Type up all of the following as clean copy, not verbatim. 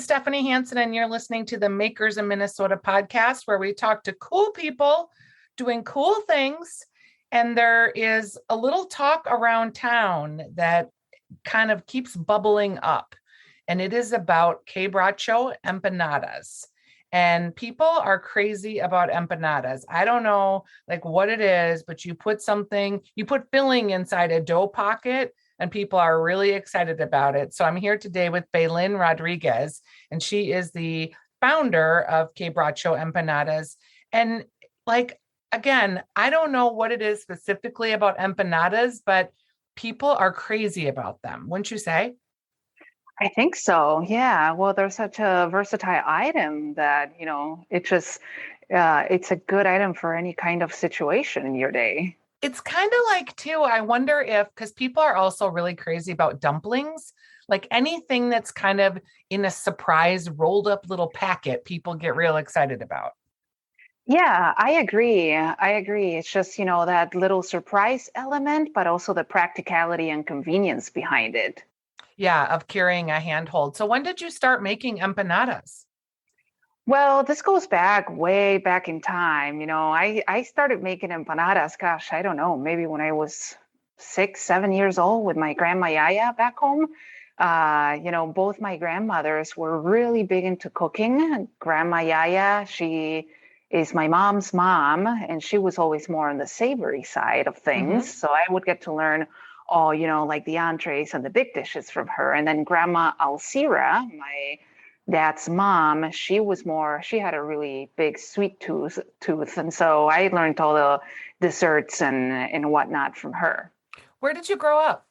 Stephanie Hansen, and you're listening to the Makers in Minnesota podcast, where we talk to cool people doing cool things. And there is a little talk around town that kind of keeps bubbling up, and it is about Quebracho Empanadas. And people are crazy about empanadas. I don't know like what it is, but you put filling inside a dough pocket and people are really excited about it. So I'm here today with Belén Rodríguez, and she is the founder of Quebracho Empanadas. And like, again, I don't know what it is specifically about empanadas, but people are crazy about them, wouldn't you say? I think so. Yeah. Well, they're such a versatile item that, it's a good item for any kind of situation in your day. It's kind of like, too, I wonder if, because people are also really crazy about dumplings, like anything that's kind of in a surprise rolled up little packet, people get real excited about. Yeah, I agree. I agree. It's just, that little surprise element, but also the practicality and convenience behind it. Yeah, of carrying a handhold. So when did you start making empanadas? Well, this goes back way back in time. I started making empanadas, gosh, I don't know, maybe when I was 6, 7 years old with my grandma Yaya back home. Both my grandmothers were really big into cooking. Grandma Yaya, she is my mom's mom, and she was always more on the savory side of things. Mm-hmm. So I would get to learn all, like the entrees and the big dishes from her. And then Grandma Alcira, my dad's mom, she had a really big sweet tooth. And so I learned all the desserts and whatnot from her. Where did you grow up?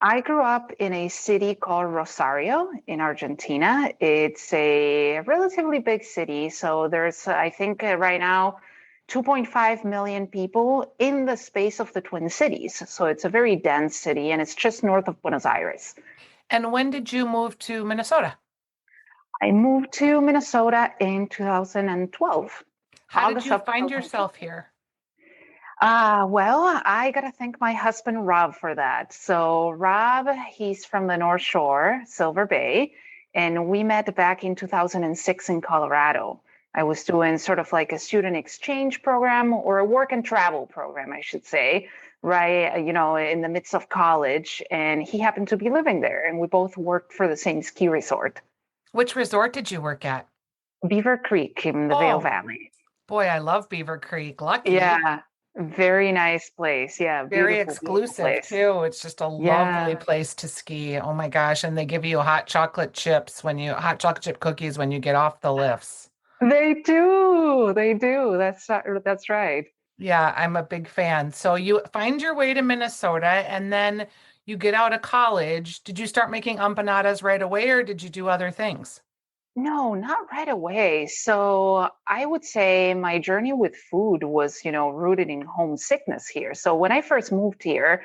I grew up in a city called Rosario in Argentina. It's a relatively big city. So there's, I think right now, 2.5 million people in the space of the Twin Cities. So it's a very dense city, and it's just north of Buenos Aires. And when did you move to Minnesota? I moved to Minnesota in 2012. How did August you of find 2012. yourself here? Well, I gotta thank my husband Rob for that. So Rob, he's from the North Shore, Silver Bay, and we met back in 2006 in Colorado. I was doing sort of like a student exchange program, or a work and travel program, I should say, right, in the midst of college, and he happened to be living there, and we both worked for the same ski resort, Which resort did you work at? Beaver Creek in the Vail Oh, Valley. boy, I love Beaver Creek. Lucky. Yeah, very nice place. Yeah, Very beautiful, beautiful exclusive place. too. It's just a lovely Yeah, place to ski. Oh my gosh. And they give you hot chocolate chip cookies when you get off the lifts. they do. They do. That's right. Yeah, I'm a big fan. So you find your way to Minnesota and then you get out of college. Did you start making empanadas right away or did you do other things? No, not right away. So I would say my journey with food was, rooted in homesickness here. So when I first moved here,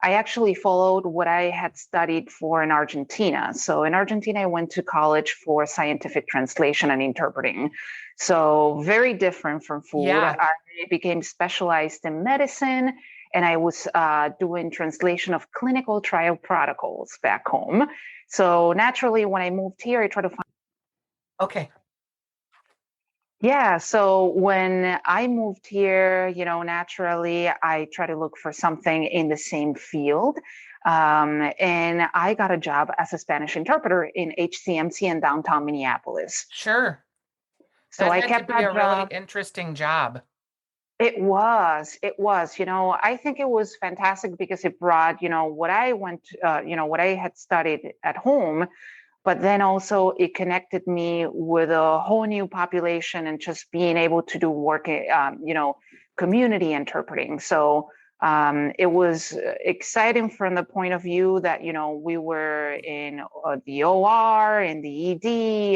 I actually followed what I had studied for in Argentina. So in Argentina, I went to college for scientific translation and interpreting. So very different from food. Yeah. I became specialized in medicine, and I was doing translation of clinical trial protocols back home. So naturally, when I moved here, I tried to. Okay. Yeah, so when I moved here, naturally, I try to look for something in the same field. And I got a job as a Spanish interpreter in HCMC in downtown Minneapolis. Sure. So That I had to kept be that a really job. interesting job. It was, I think it was fantastic because it brought, what I had studied at home, but then also it connected me with a whole new population and just being able to do work, community interpreting. So it was exciting from the point of view that, we were in the OR and the ED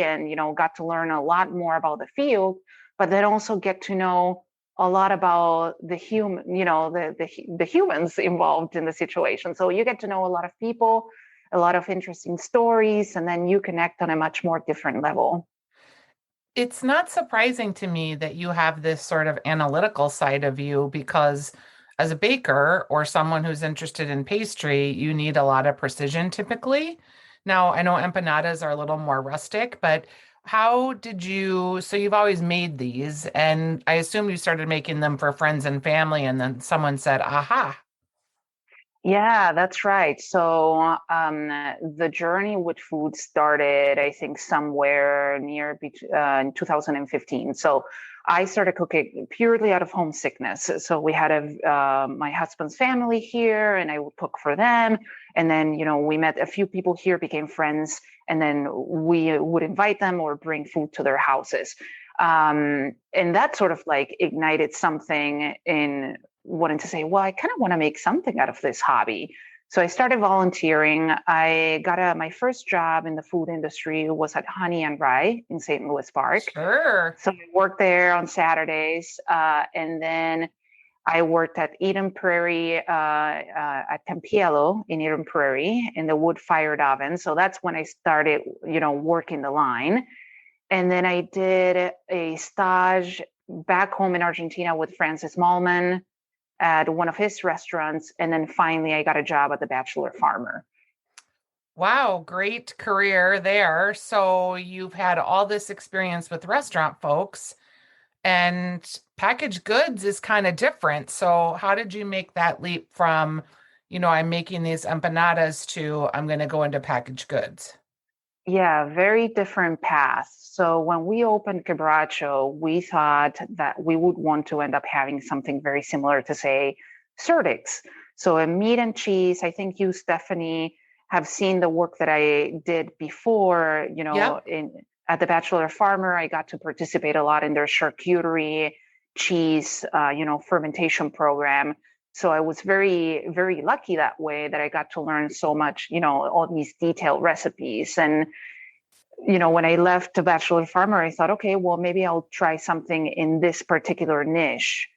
and, got to learn a lot more about the field, but then also get to know a lot about the human, the humans involved in the situation. So you get to know a lot of people, a lot of interesting stories, and then you connect on a much more different level. It's not surprising to me that you have this sort of analytical side of you because as a baker or someone who's interested in pastry, you need a lot of precision typically Now, I know empanadas are a little more rustic, but so you've always made these, and I assume you started making them for friends and family, and then someone said, aha. Yeah, that's right. So the journey with food started, I think, somewhere in 2015. So I started cooking purely out of homesickness. So we had my husband's family here, and I would cook for them. And then, we met a few people here, became friends, and then we would invite them or bring food to their houses. And that sort of like ignited something in wanting to say, well, I kind of want to make something out of this hobby. So I started volunteering. I got my first job in the food industry was at Honey and Rye in St. Louis Park. Sure. So I worked there on Saturdays. And then I worked at Eden Prairie, at Tempiello in Eden Prairie in the wood-fired oven. So that's when I started, working the line. And then I did a stage back home in Argentina with Francis Malman at one of his restaurants. And then finally, I got a job at the Bachelor Farmer. Wow, great career there. So you've had all this experience with restaurant folks, and packaged goods is kind of different. So how did you make that leap from, I'm making these empanadas to I'm going to go into packaged goods? Yeah, very different path. So when we opened Quebracho, we thought that we would want to end up having something very similar to, say, Surdix. So a meat and cheese. I think you, Stephanie, have seen the work that I did before, Yep. at the Bachelor Farmer. I got to participate a lot in their charcuterie cheese, fermentation program. So I was very, very lucky that way that I got to learn so much, all these detailed recipes. And, when I left the Bachelor Farmer, I thought, okay, well, maybe I'll try something in this particular niche.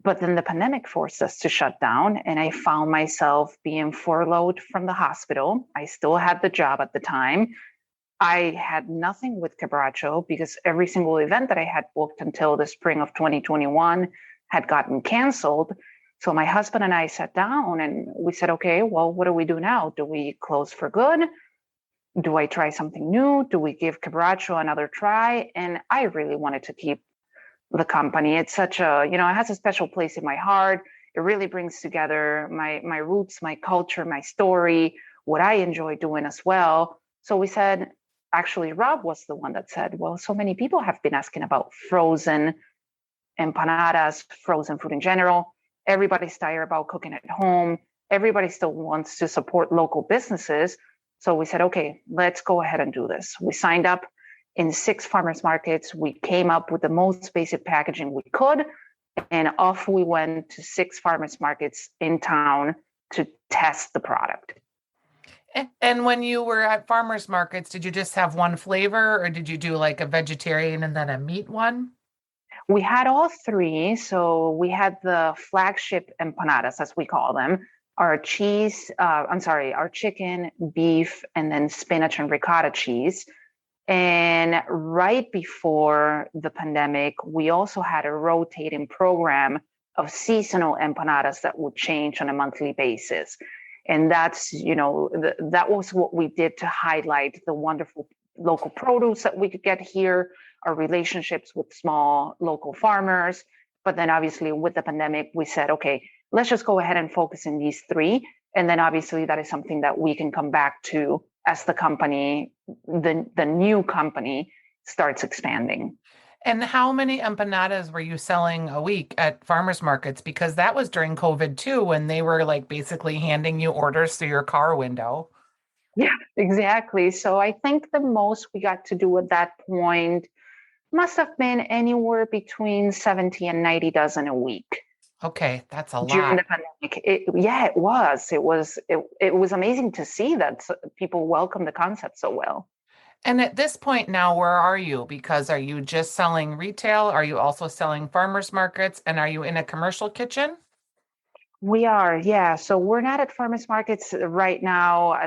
But then the pandemic forced us to shut down, and I found myself being furloughed from the hospital. I still had the job at the time. I had nothing with Quebracho because every single event that I had booked until the spring of 2021 had gotten canceled. So my husband and I sat down and we said, okay, well, what do we do now? Do we close for good? Do I try something new? Do we give Quebracho another try? And I really wanted to keep the company. It's such it has a special place in my heart. It really brings together my roots, my culture, my story, what I enjoy doing as well. So we said, actually, Rob was the one that said, well, so many people have been asking about frozen empanadas, frozen food in general. Everybody's tired about cooking at home. Everybody still wants to support local businesses. So we said, okay, let's go ahead and do this. We signed up in 6 farmers markets. We came up with the most basic packaging we could, and off we went to 6 farmers markets in town to test the product. And when you were at farmers markets, did you just have one flavor, or did you do like a vegetarian and then a meat one? We had all 3. So we had the flagship empanadas, as we call them, our our chicken, beef, and then spinach and ricotta cheese. And right before the pandemic, we also had a rotating program of seasonal empanadas that would change on a monthly basis. And that's, that was what we did to highlight the wonderful local produce that we could get here, our relationships with small local farmers. But then obviously with the pandemic, we said, okay, let's just go ahead and focus in these 3. And then obviously that is something that we can come back to as the company, the new company starts expanding. And how many empanadas were you selling a week at farmers markets? Because that was during COVID too, when they were like basically handing you orders through your car window. Yeah, exactly. So I think the most we got to do at that point must have been anywhere between 70 and 90 dozen a week. Okay, that's a During lot. the pandemic. It was. It was amazing to see that people welcome the concept so well. And at this point now, where are you? Because are you just selling retail? Are you also selling farmers markets? And are you in a commercial kitchen? We are, yeah. So we're not at farmers markets right now,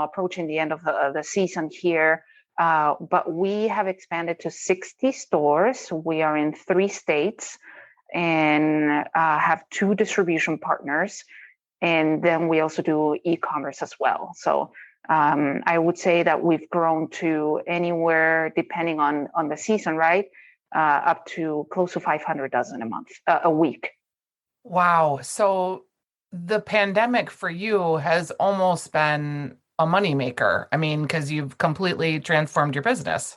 approaching the end of the season here. But we have expanded to 60 stores. We are in 3 states and have 2 distribution partners. And then we also do e-commerce as well. So I would say that we've grown to anywhere, depending on the season, right? Up to close to 500 dozen a week. Wow. So the pandemic for you has almost been a moneymaker. I mean, because you've completely transformed your business.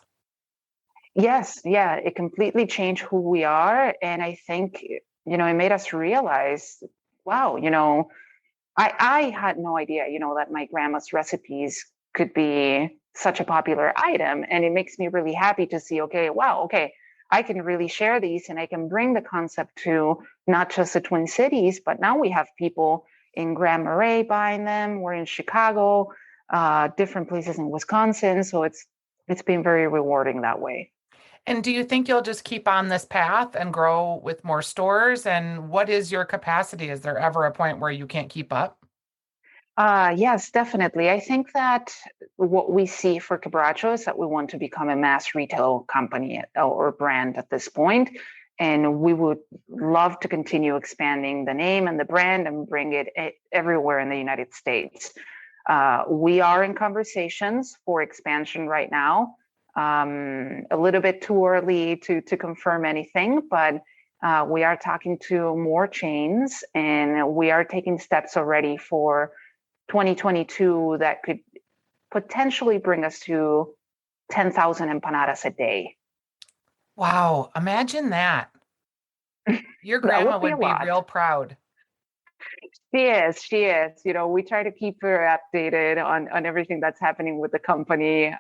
Yes, yeah, it completely changed who we are. And I think, it made us realize, wow, I had no idea, that my grandma's recipes could be such a popular item. And it makes me really happy to see, okay, wow, okay, I can really share these and I can bring the concept to not just the Twin Cities, but now we have people in Grand Marais buying them. We're in Chicago, different places in Wisconsin. So it's been very rewarding that way. And do you think you'll just keep on this path and grow with more stores? And what is your capacity? Is there ever a point where you can't keep up? Yes, definitely. I think that what we see for Quebracho is that we want to become a mass retail company or brand at this point. And we would love to continue expanding the name and the brand and bring it everywhere in the United States. We are in conversations for expansion right now. A little bit too early to confirm anything, but we are talking to more chains and we are taking steps already for 2022 that could potentially bring us to 10,000 empanadas a day. Wow. Imagine that. Your That grandma would be a would be lot. real proud. She is, she is. We try to keep her updated on everything that's happening with the company.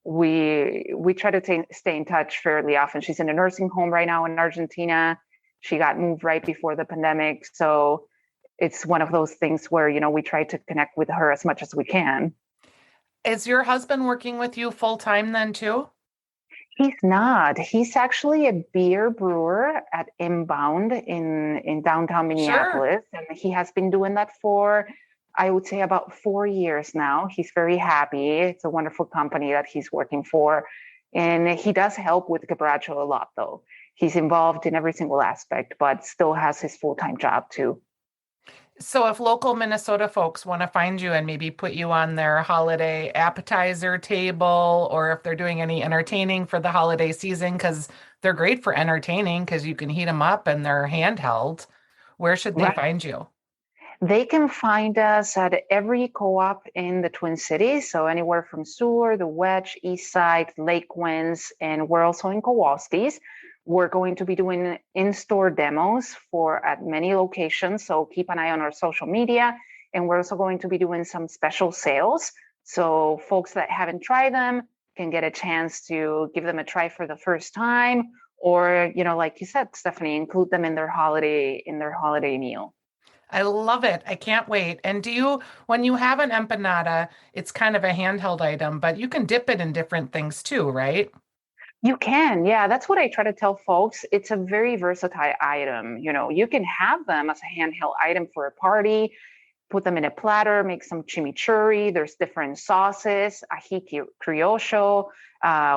We try to stay in touch fairly often. She's in a nursing home right now in Argentina. She got moved right before the pandemic. So it's one of those things where, we try to connect with her as much as we can. Is your husband working with you full time then too? He's not. He's actually a beer brewer at Inbound in downtown Sure. Minneapolis. And he has been doing that for, I would say, about 4 years now. He's very happy. It's a wonderful company that he's working for. And he does help with Quebracho a lot, though. He's involved in every single aspect, but still has his full-time job too. So if local Minnesota folks want to find you and maybe put you on their holiday appetizer table, or if they're doing any entertaining for the holiday season, because they're great for entertaining because you can heat them up and they're handheld, where should they Right. find you? They can find us at every co-op in the Twin Cities. So anywhere from Seward, the Wedge, East Side, Lake Winds, and we're also in Kowalski's. We're going to be doing in-store demos at many locations. So keep an eye on our social media. And we're also going to be doing some special sales. So folks that haven't tried them can get a chance to give them a try for the first time. Or, like you said, Stephanie, include them in their holiday meal. I love it. I can't wait. And when you have an empanada, it's kind of a handheld item, but you can dip it in different things too, right? You can, yeah. That's what I try to tell folks. It's a very versatile item. You can have them as a handheld item for a party, put them in a platter, make some chimichurri. There's different sauces, ají criollo.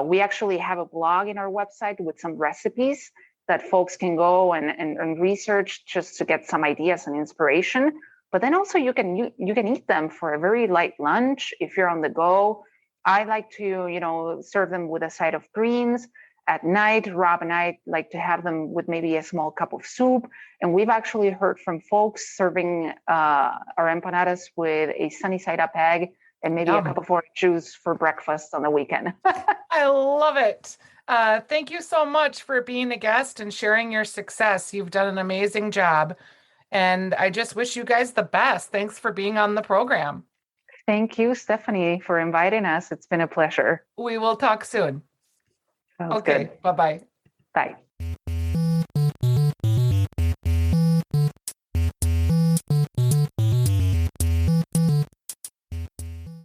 We actually have a blog in our website with some recipes that folks can go and research just to get some ideas and inspiration. But then also you can eat them for a very light lunch if you're on the go. I like to, serve them with a side of greens. At night, Rob and I like to have them with maybe a small cup of soup. And we've actually heard from folks serving our empanadas with a sunny side up egg and maybe a cup of orange juice for breakfast on the weekend. I love it. Thank you so much for being a guest and sharing your success. You've done an amazing job. And I just wish you guys the best. Thanks for being on the program. Thank you, Stephanie, for inviting us. It's been a pleasure. We will talk soon. Sounds Okay, good. bye-bye. Bye.